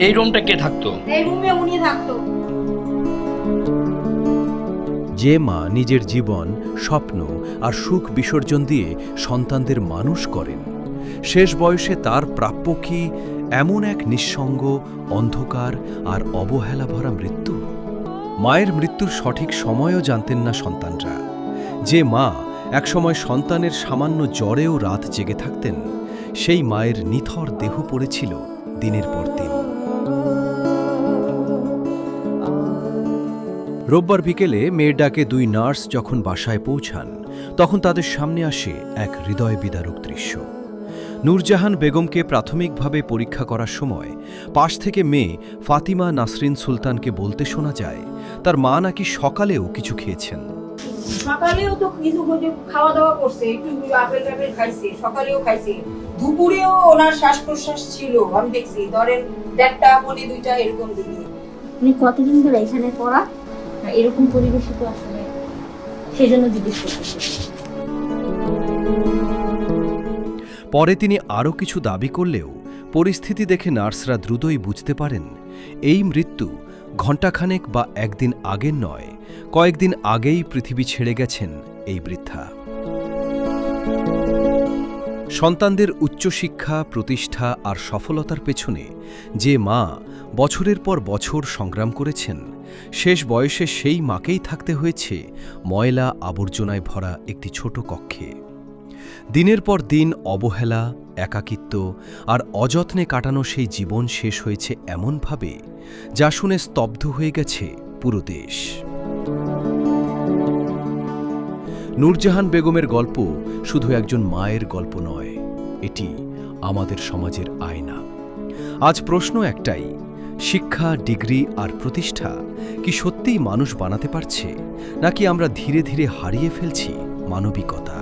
এই রুমটা কে থাকতো? এই রুমে উনি থাকতো। যে মা নিজের জীবন, স্বপ্ন আর সুখ বিসর্জন দিয়ে সন্তানদের মানুষ করেন, শেষ বয়সে তার প্রাপ্য কি এমন এক নিঃসঙ্গ, অন্ধকার আর অবহেলা ভরা মৃত্যু? মায়ের মৃত্যুর সঠিক সময়ও জানতেন না সন্তানরা। যে মা একসময় সন্তানের সামান্য জ্বরেও রাত জেগে থাকতেন, সেই মায়ের নিথর দেহ পড়েছিল দিনের পর দিন। রোববার বিকেলে মেয়ের ডাকে দুই নার্স যখন বাসায় পৌঁছান, তখন তাদের সামনে আসে এক হৃদয় বিদারক দৃশ্য। নূরজাহান বেগমকে প্রাথমিকভাবে পরীক্ষা করার সময় পাশ থেকে মেয়ে ফাতিমা নাসরিন সুলতানকে বলতে শোনা যায় তার মা নাকি সকালেও কিছু খেয়েছেন। সকালেও তো কিছু খাওয়া দাওয়া করছে, একটু আপেল টাপেল খাইছে, সকালেও খাইছে, দুপুরেও ওনার শ্বাস প্রশ্বাস ছিল, আমি দেখছি ধরেন 1:30 পৌনে 2টা এরকম দিকে। উনি কতদিন ধরে এখানে পড়া এরকম পরিবেশে তো আসলে সেজন্য জিজ্ঞেস করতেছি। পরে তিনি আরও কিছু দাবি করলেও পরিস্থিতি দেখে নার্সরা দ্রুতই বুঝতে পারেন এই মৃত্যু ঘণ্টাখানেক বা একদিন আগের নয়, কয়েকদিন আগেই পৃথিবী ছেড়ে গেছেন এই বৃদ্ধা। সন্তানদের উচ্চশিক্ষা, প্রতিষ্ঠা আর সফলতার পেছনে যে মা বছরের পর বছর সংগ্রাম করেছেন, শেষ বয়সে সেই মাকেই থাকতে হয়েছে ময়লা আবর্জনায় ভরা একটি ছোট কক্ষে। দিনের পর দিন অবহেলা, একাকিত্ব আর অযত্নে কাটানো সেই জীবন শেষ হয়েছে এমনভাবে যা শুনে স্তব্ধ হয়ে গেছে পুরো দেশ। নূরজাহান বেগমের গল্প শুধু একজন মায়ের গল্প নয়, এটি আমাদের সমাজের আয়না। আজ প্রশ্ন একটাই, শিক্ষা, ডিগ্রি আর প্রতিষ্ঠা কি সত্যিই মানুষ বানাতে পারছে, নাকি আমরা ধীরে ধীরে হারিয়ে ফেলছি মানবিকতা?